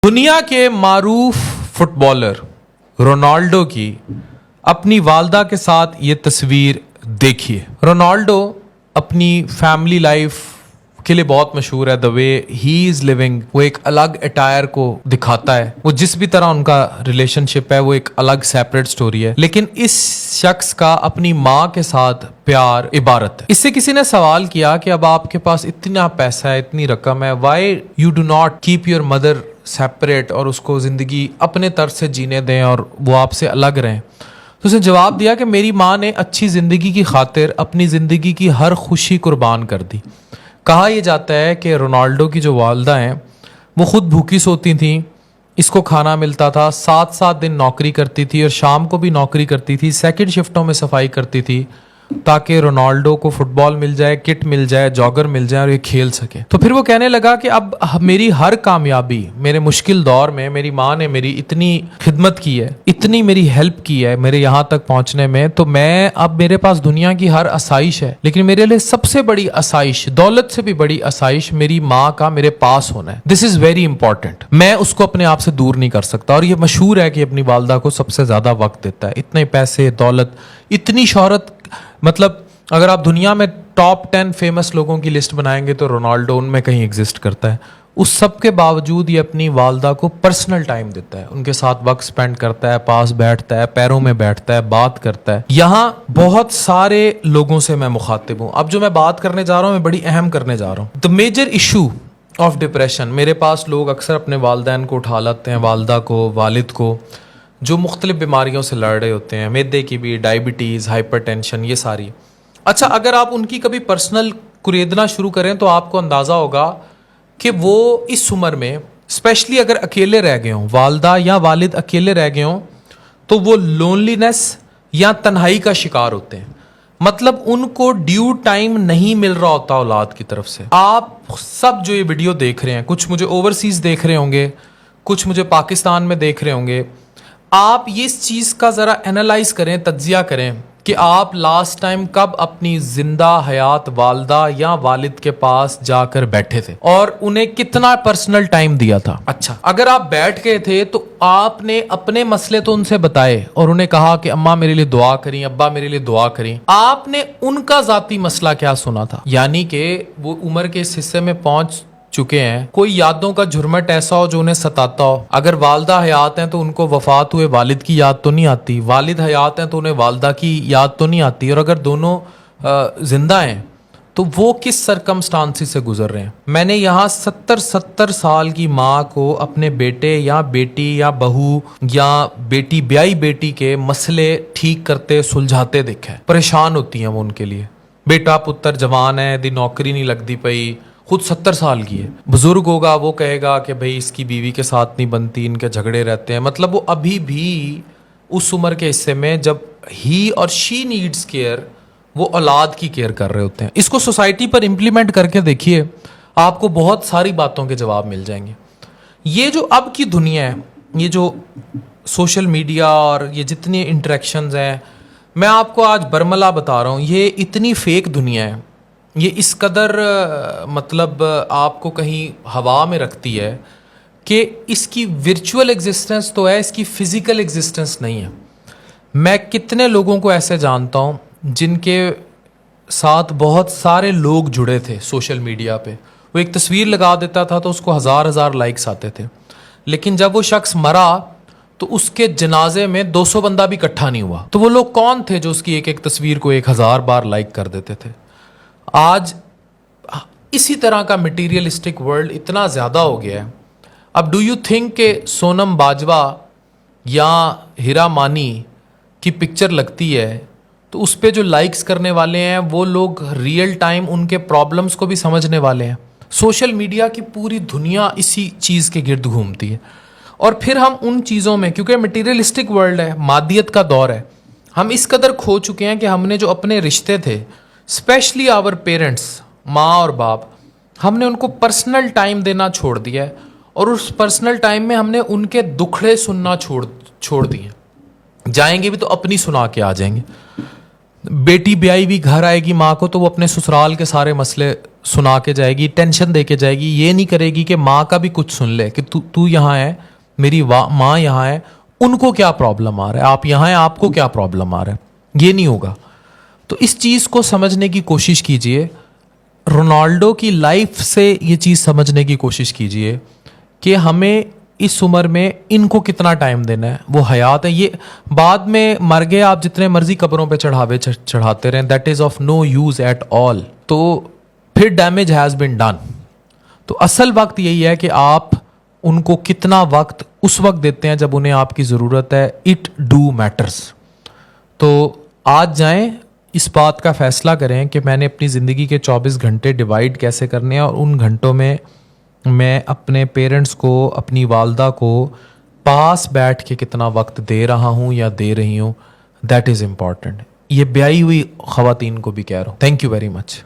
दुनिया के मारूफ footballer Ronaldo की अपनी वालदा के साथ ये तस्वीर देखिए। रोनाल्डो अपनी फैमिली लाइफ के लिए बहुत मशहूर है। The way he is living, वो एक अलग अटायर को दिखाता है। वो जिस भी तरह उनका रिलेशनशिप है वो एक अलग सेपरेट स्टोरी है। लेकिन इस शख्स का अपनी माँ के साथ प्यार इबारत है। इससे किसी ने सवाल किया कि अब आपके पास इतना पैसा है, इतनी रकम है, why you do not keep your mother separate और उसको जिंदगी अपने तर्ज से जीने दें और वो आपसे अलग रहें। तो उसने जवाब दिया कि मेरी माँ ने अच्छी जिंदगी की खातिर अपनी जिंदगी की हर खुशी कुर्बान कर दी। कहा यह जाता है कि रोनाल्डो की जो वालदा हैं वो खुद भूखी सोती थीं, इसको खाना मिलता था, 7-7 दिन नौकरी करती थी और शाम को भी नौकरी करती थी, सेकंड शिफ्टों में सफाई करती थी ताकि रोनाल्डो को फुटबॉल मिल जाए, किट मिल जाए, जॉगर मिल जाए और ये खेल सके। तो फिर वो कहने लगा कि अब मेरी हर कामयाबी, मेरे मुश्किल दौर में मेरी माँ ने मेरी इतनी खिदमत की है, इतनी मेरी हेल्प की है मेरे यहाँ तक पहुँचने में, तो मैं अब मेरे पास दुनिया की हर आसाइश है, लेकिन मेरे लिए सबसे बड़ी आसाइश, दौलत से भी बड़ी आसाइश मेरी माँ का मेरे पास होना है। This is very important. मैं उसको अपने आप से दूर नहीं कर सकता। और ये मशहूर है कि अपनी वालदा को सबसे ज्यादा वक्त देता है। इतने पैसे, दौलत, इतनी शोहरत, मतलब अगर आप दुनिया में टॉप 10 फेमस लोगों की लिस्ट बनाएंगे तो रोनाल्डो उनमें कहीं एग्जिस्ट करता है। उस सब के बावजूद ये अपनी वालदा को पर्सनल टाइम देता है, उनके साथ वक्त स्पेंड करता है, पास बैठता है, पैरों में बैठता है, बात करता है। यहाँ बहुत सारे लोगों से मैं मुखातिब हूँ। अब जो मैं बात करने जा रहा हूँ मैं बड़ी अहम करने जा रहा हूँ। The major issue of depression. मेरे पास लोग अक्सर अपने वालदैन को उठा लाते हैं, वालदा को, वालिद को, जो मुख्तलिफ बीमारियों से लड़ रहे होते हैं, मैदे की भी, डायबिटीज़, हाइपरटेंशन, ये सारी। अच्छा, अगर आप उनकी कभी पर्सनल कुरेदना शुरू करें तो आपको अंदाज़ा होगा कि वो इस उम्र में, स्पेशली अगर अकेले रह गए हों, वालदा या वालिद अकेले रह गए हों, तो वो लोनलीनेस या तन्हाई का शिकार होते हैं। मतलब उनको ड्यू टाइम नहीं मिल रहा होता औलाद की तरफ से। आप सब जो ये वीडियो देख रहे हैं, कुछ मुझे ओवरसीज़ देख रहे होंगे, कुछ मुझे पाकिस्तान में देख रहे होंगे, आप ये इस चीज़ का ज़रा एनालाइज करें, तज्जिया करें कि आप लास्ट टाइम कब अपनी जिंदा हयात वालदा या वालिद के पास जाकर बैठे थे और उन्हें कितना पर्सनल टाइम दिया था। अच्छा, अगर आप बैठ गए थे तो आपने अपने मसले तो उनसे बताए और उन्हें कहा कि अम्मा मेरे लिए दुआ करी, अब्बा मेरे लिए दुआ करी। आपने उनका जाती मसला क्या सुना था? यानी कि वो उम्र के इस हिस्से में पहुंच चुके हैं, कोई यादों का झुरमट ऐसा हो जो उन्हें सताता हो। अगर वालदा हयात हैं तो उनको वफात हुए वालिद की याद तो नहीं आती, वालिद हयात हैं तो उन्हें वालदा की याद तो नहीं आती, और अगर दोनों जिंदा हैं तो वो किस सरकमस्टांसिस से गुजर रहे हैं। मैंने यहाँ 70 साल की माँ को अपने बेटे या बेटी या बहू या बेटी ब्याई बेटी के मसले ठीक करते, सुलझाते देखा है। परेशान होती हैं वो उनके लिए। बेटा पुत्र जवान है, दी नौकरी नहीं लगती पई, खुद 70 साल की है। बुजुर्ग होगा वो कहेगा कि भाई इसकी बीवी के साथ नहीं बनती, इनके झगड़े रहते हैं। मतलब वो अभी भी उस उम्र के हिस्से में जब ही और शी नीड्स केयर, वो औलाद की केयर कर रहे होते हैं। इसको सोसाइटी पर इम्प्लीमेंट करके देखिए, आपको बहुत सारी बातों के जवाब मिल जाएंगे। ये जो अब की दुनिया है, ये जो सोशल मीडिया और ये जितनी इंटरेक्शंस हैं, मैं आपको आज बरमला बता रहा हूँ, ये इतनी फेक दुनिया है, ये इस कदर मतलब आपको कहीं हवा में रखती है कि इसकी वर्चुअल एग्जिस्टेंस तो है, इसकी फिजिकल एग्जिस्टेंस नहीं है। मैं कितने लोगों को ऐसे जानता हूँ जिनके साथ बहुत सारे लोग जुड़े थे सोशल मीडिया पे। वो एक तस्वीर लगा देता था तो उसको हज़ार लाइक्स आते थे, लेकिन जब वो शख्स मरा तो उसके जनाजे में 200 बंदा भी इकट्ठा नहीं हुआ। तो वो लोग कौन थे जो उसकी एक तस्वीर को 1000 बार लाइक कर देते थे? आज इसी तरह का मटीरियलिस्टिक वर्ल्ड इतना ज़्यादा हो गया है। अब डू यू थिंक के सोनम बाजवा या हीरा मानी की पिक्चर लगती है तो उस पे जो लाइक्स करने वाले हैं वो लोग रियल टाइम उनके प्रॉब्लम्स को भी समझने वाले हैं? सोशल मीडिया की पूरी दुनिया इसी चीज़ के गिर्द घूमती है। और फिर हम उन चीज़ों में, क्योंकि मटीरियलिस्टिक वर्ल्ड है, मादियत का दौर है, हम इस कदर खो चुके हैं कि हमने जो अपने रिश्ते थे, स्पेशली आवर पेरेंट्स, माँ और बाप, हमने उनको पर्सनल टाइम देना छोड़ दिया है। और उस पर्सनल टाइम में हमने उनके दुखड़े सुनना छोड़ दिए। जाएंगे भी तो अपनी सुना के आ जाएंगे। बेटी ब्याई भी घर आएगी माँ को तो वो अपने ससुराल के सारे मसले सुना के जाएगी, टेंशन दे के जाएगी, ये नहीं करेगी कि माँ का भी कुछ सुन ले कि तू तू यहाँ है, मेरी माँ यहाँ है, उनको क्या प्रॉब्लम आ रहा है, आप यहाँ हैं, आपको क्या प्रॉब्लम आ रहा है, ये नहीं होगा। तो इस चीज़ को समझने की कोशिश कीजिए, रोनाल्डो की लाइफ से ये चीज़ समझने की कोशिश कीजिए कि हमें इस उम्र में इनको कितना टाइम देना है। वो हयात है, ये बाद में मर गए, आप जितने मर्जी कब्रों पे चढ़ाते रहें, that is of no use at all. तो फिर डैमेज हैज़ बिन डन। तो असल वक्त यही है कि आप उनको कितना वक्त उस वक्त देते हैं जब उन्हें आपकी ज़रूरत है। It do matters. तो आज जाएं, इस बात का फैसला करें कि मैंने अपनी ज़िंदगी के 24 घंटे डिवाइड कैसे करने हैं, और उन घंटों में मैं अपने पेरेंट्स को, अपनी वालदा को पास बैठ के कितना वक्त दे रहा हूँ या दे रही हूँ। That is important. ये ब्याही हुई ख़वातीन को भी कह रहा हूँ। Thank you very much.